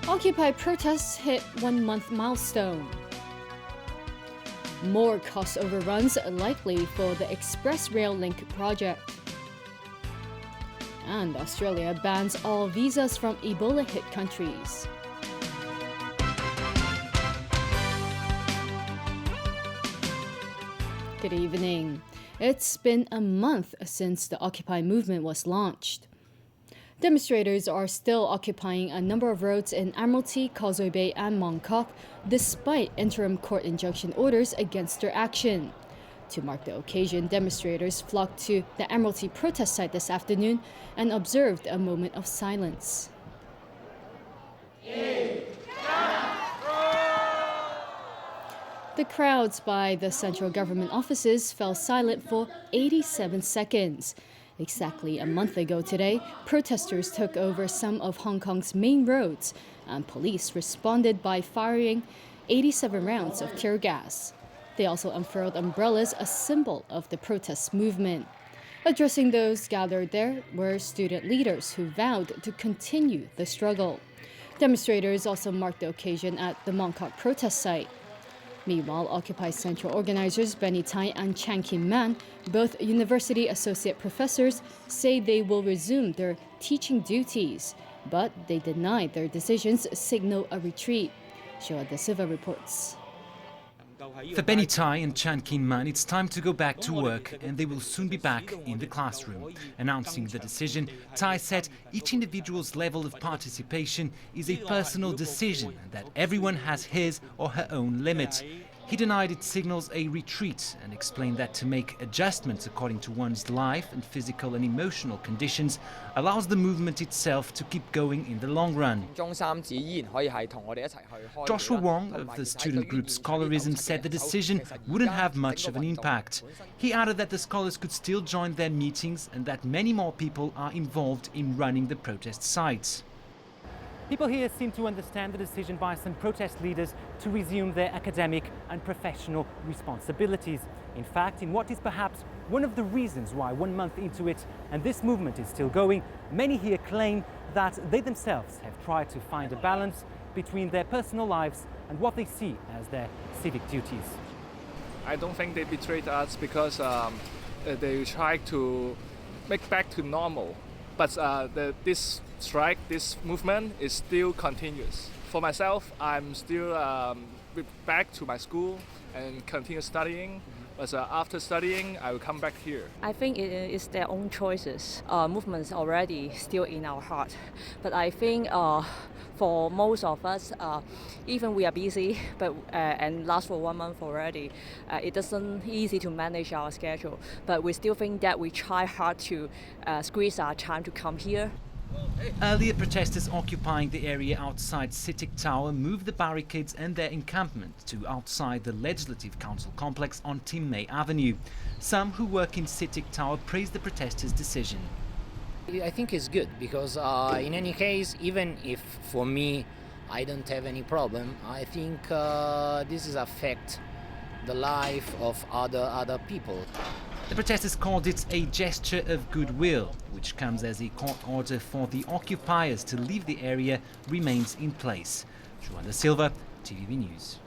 Occupy protests hit 1-month milestone. More cost overruns likely for the Express Rail Link project. And Australia bans all visas from Ebola-hit countries. Good evening. It's been a month since the Occupy movement was launched. Demonstrators are still occupying a number of roads in Admiralty, Causeway Bay and Mong Kok, despite interim court injunction orders against their action. To mark the occasion, demonstrators flocked to the Admiralty protest site this afternoon and observed a moment of silence. The crowds by the central government offices fell silent for 87 seconds. Exactly a month ago today, protesters took over some of Hong Kong's main roads, and police responded by firing 87 rounds of tear gas. They also unfurled umbrellas, a symbol of the protest movement. Addressing those gathered there were student leaders who vowed to continue the struggle. Demonstrators also marked the occasion at the Mong Kok protest site. Meanwhile, Occupy Central organizers Benny Tai and Chan Kim Man, both university associate professors, say they will resume their teaching duties, but they deny their decisions signal a retreat. Shoa De Silva reports. For Benny Tai and Chan Kin Man, it's time to go back to work, and they will soon be back in the classroom. Announcing the decision, Tai said each individual's level of participation is a personal decision and that everyone has his or her own limit. He denied it signals a retreat and explained that to make adjustments according to one's life and physical and emotional conditions allows the movement itself to keep going in the long run. Joshua Wong of the student group Scholarism said the decision wouldn't have much of an impact. He added that the scholars could still join their meetings and that many more people are involved in running the protest sites. People here seem to understand the decision by some protest leaders to resume their academic and professional responsibilities. In fact, in what is perhaps one of the reasons why 1 month into it and this movement is still going, many here claim that they themselves have tried to find a balance between their personal lives and what they see as their civic duties. I don't think they betrayed us because they try to make back to normal. But this strike, this movement is still continuous. For myself, I'm still back to my school and continue studying. But after studying, I will come back here. I think it is their own choices. Movements already still in our heart. But I think for most of us, even we are busy, but and last for 1 month already, it isn't easy to manage our schedule. But we still think that we try hard to squeeze our time to come here. Earlier, protesters occupying the area outside CITIC Tower moved the barricades and their encampment to outside the Legislative Council complex on Tim May Avenue. Some who work in CITIC Tower praised the protesters' decision. I think it's good because in any case, even if for me I don't have any problem, I think this is affect the life of other people. The protesters called it a gesture of goodwill, which comes as a court order for the occupiers to leave the area remains in place. Shoa De Silva, TVB News.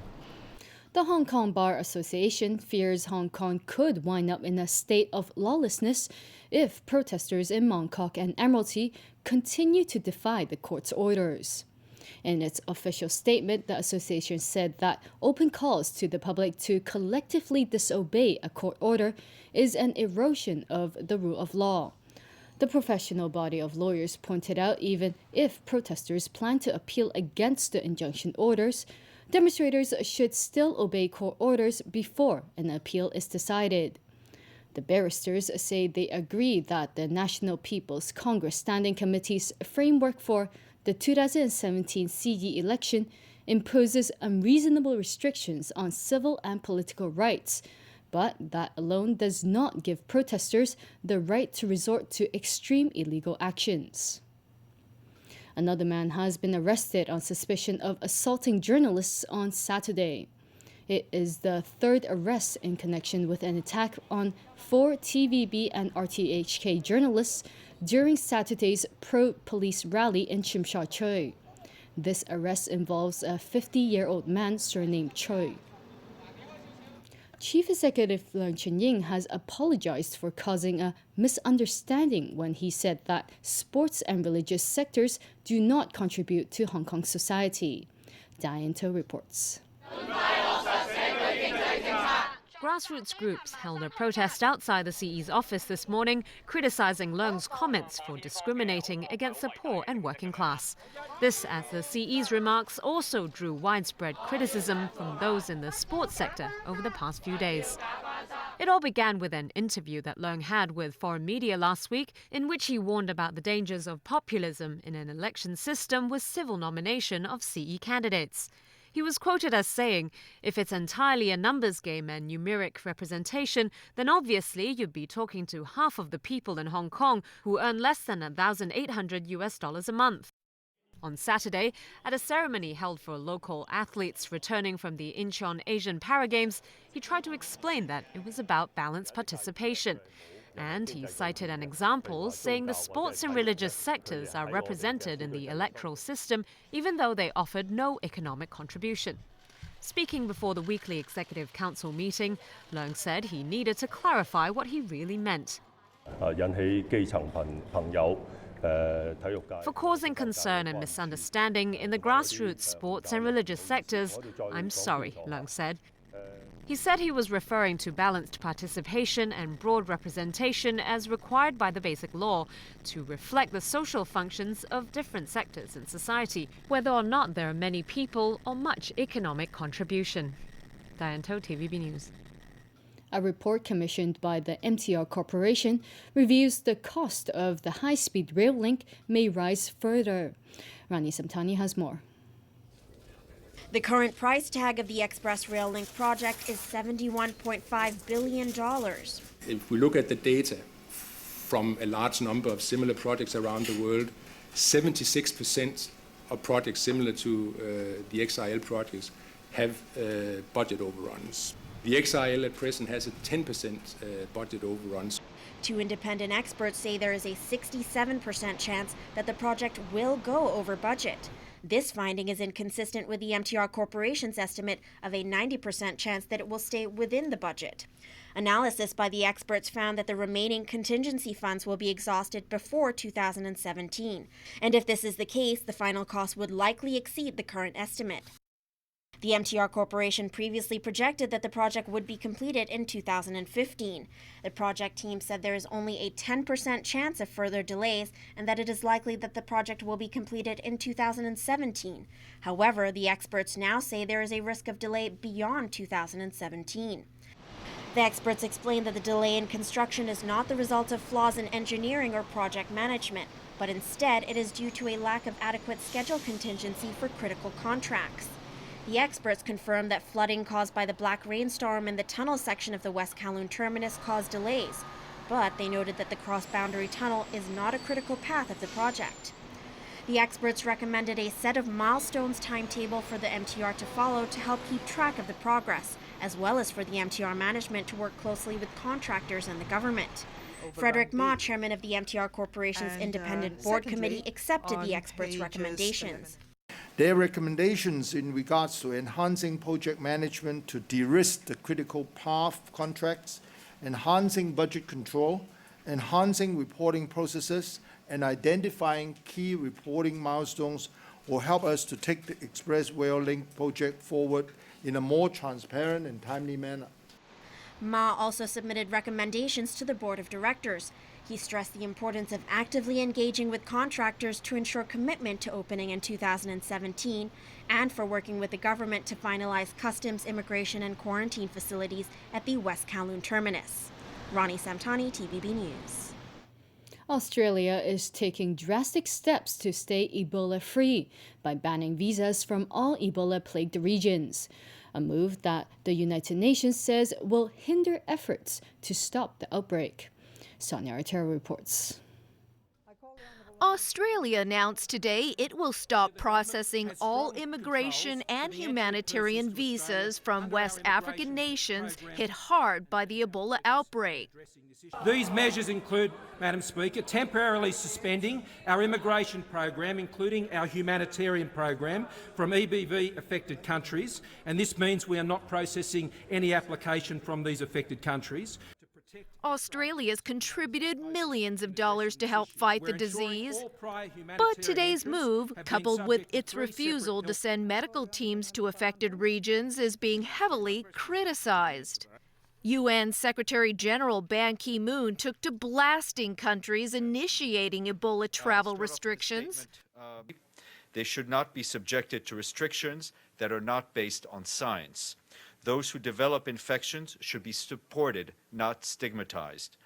The Hong Kong Bar Association fears Hong Kong could wind up in a state of lawlessness if protesters in Mong Kok and Admiralty continue to defy the court's orders. In its official statement, the association said that open calls to the public to collectively disobey a court order is an erosion of the rule of law. The professional body of lawyers pointed out even if protesters plan to appeal against the injunction orders, demonstrators should still obey court orders before an appeal is decided. The barristers say they agree that the National People's Congress Standing Committee's framework for the 2017 CE election imposes unreasonable restrictions on civil and political rights, but that alone does not give protesters the right to resort to extreme illegal actions. Another man has been arrested on suspicion of assaulting journalists on Saturday. It is the third arrest in connection with an attack on 4 TVB and RTHK journalists during Saturday's pro-police rally in Tsim Sha Tsui. This arrest involves a 50-year-old man surnamed Choi. Chief Executive Leung Chun-ying has apologized for causing a misunderstanding when he said that sports and religious sectors do not contribute to Hong Kong society. Diane To reports. Grassroots groups held a protest outside the CE's office this morning, criticising Leung's comments for discriminating against the poor and working class. This as the CE's remarks also drew widespread criticism from those in the sports sector over the past few days. It all began with an interview that Leung had with foreign media last week, in which he warned about the dangers of populism in an election system with civil nomination of CE candidates. He was quoted as saying, "If it's entirely a numbers game and numeric representation, then obviously you'd be talking to half of the people in Hong Kong who earn less than $1,800 a month." On Saturday, at a ceremony held for local athletes returning from the Incheon Asian Paragames, he tried to explain that it was about balanced participation. And he cited an example saying the sports and religious sectors are represented in the electoral system even though they offered no economic contribution. Speaking before the weekly Executive Council meeting, Leung said he needed to clarify what he really meant. For causing concern and misunderstanding in the grassroots sports and religious sectors, I'm sorry, Leung said. He said he was referring to balanced participation and broad representation as required by the Basic Law to reflect the social functions of different sectors in society, whether or not there are many people or much economic contribution. Diane To, TVB News. A report commissioned by the MTR Corporation reveals the cost of the high-speed rail link may rise further. Rani Samtani has more. The current price tag of the Express Rail Link project is $71.5 billion. If we look at the data from a large number of similar projects around the world, 76% of projects similar to the XRL projects have budget overruns. The XRL at present has a 10% budget overruns. Two independent experts say there is a 67% chance that the project will go over budget. This finding is inconsistent with the MTR Corporation's estimate of a 90% chance that it will stay within the budget. Analysis by the experts found that the remaining contingency funds will be exhausted before 2017. And if this is the case, the final cost would likely exceed the current estimate. The MTR Corporation previously projected that the project would be completed in 2015. The project team said there is only a 10% chance of further delays and that it is likely that the project will be completed in 2017. However, the experts now say there is a risk of delay beyond 2017. The experts explained that the delay in construction is not the result of flaws in engineering or project management, but instead it is due to a lack of adequate schedule contingency for critical contracts. The experts confirmed that flooding caused by the black rainstorm in the tunnel section of the West Kowloon terminus caused delays, but they noted that the cross-boundary tunnel is not a critical path of the project. The experts recommended a set of milestones timetable for the MTR to follow to help keep track of the progress, as well as for the MTR management to work closely with contractors and the government. Frederick Ma, chairman of the MTR Corporation's independent board committee, accepted the experts' recommendations. Their recommendations in regards to enhancing project management to de-risk the critical path contracts, enhancing budget control, enhancing reporting processes, and identifying key reporting milestones will help us to take the Express Rail Link project forward in a more transparent and timely manner. Ma also submitted recommendations to the board of directors. He stressed the importance of actively engaging with contractors to ensure commitment to opening in 2017 and for working with the government to finalize customs, immigration and quarantine facilities at the West Kowloon terminus. Rani Samtani, TVB News. Australia is taking drastic steps to stay Ebola-free by banning visas from all Ebola-plagued regions, a move that the United Nations says will hinder efforts to stop the outbreak. Sonia Artero reports. Australia announced today it will stop processing all immigration and humanitarian visas from West African nations hit hard by the Ebola outbreak. These measures include, Madam Speaker, temporarily suspending our immigration program, including our humanitarian program, from EBV-affected countries, and this means we are not processing any application from these affected countries. Australia's contributed millions of dollars to help fight the disease. But today's move, coupled with its refusal to send medical teams to affected regions, is being heavily criticized. UN Secretary General Ban Ki-moon took to blasting countries initiating Ebola travel restrictions. They should not be subjected to restrictions that are not based on science. Those who develop infections should be supported, not stigmatized.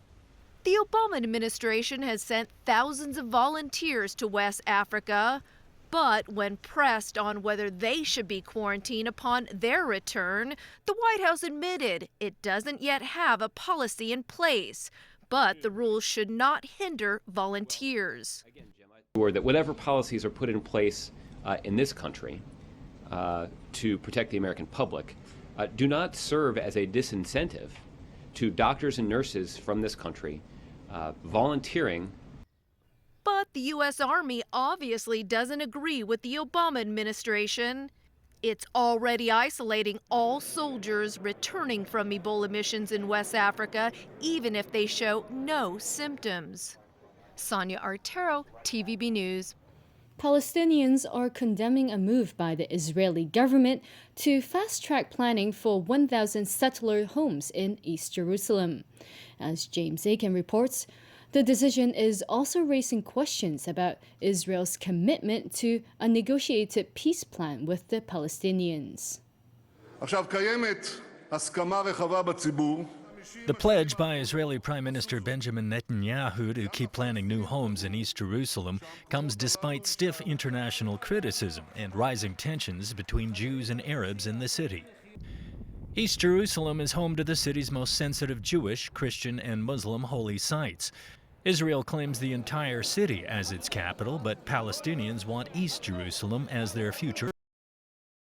The Obama administration has sent thousands of volunteers to West Africa, but when pressed on whether they should be quarantined upon their return, the White House admitted it doesn't yet have a policy in place, but the rules should not hinder volunteers. Or that whatever policies are put in place in this country to protect the American public do not serve as a disincentive to doctors and nurses from this country volunteering. But the U.S. Army obviously doesn't agree with the Obama administration. It's already isolating all soldiers returning from Ebola missions in West Africa, even if they show no symptoms. Sonia Artero, TVB News. Palestinians are condemning a move by the Israeli government to fast-track planning for 1,000 settler homes in East Jerusalem. As James Aiken reports, the decision is also raising questions about Israel's commitment to a negotiated peace plan with the Palestinians. The pledge by Israeli Prime Minister Benjamin Netanyahu to keep planning new homes in East Jerusalem comes despite stiff international criticism and rising tensions between Jews and Arabs in the city. East Jerusalem is home to the city's most sensitive Jewish, Christian, and Muslim holy sites. Israel claims the entire city as its capital, but Palestinians want East Jerusalem as their future.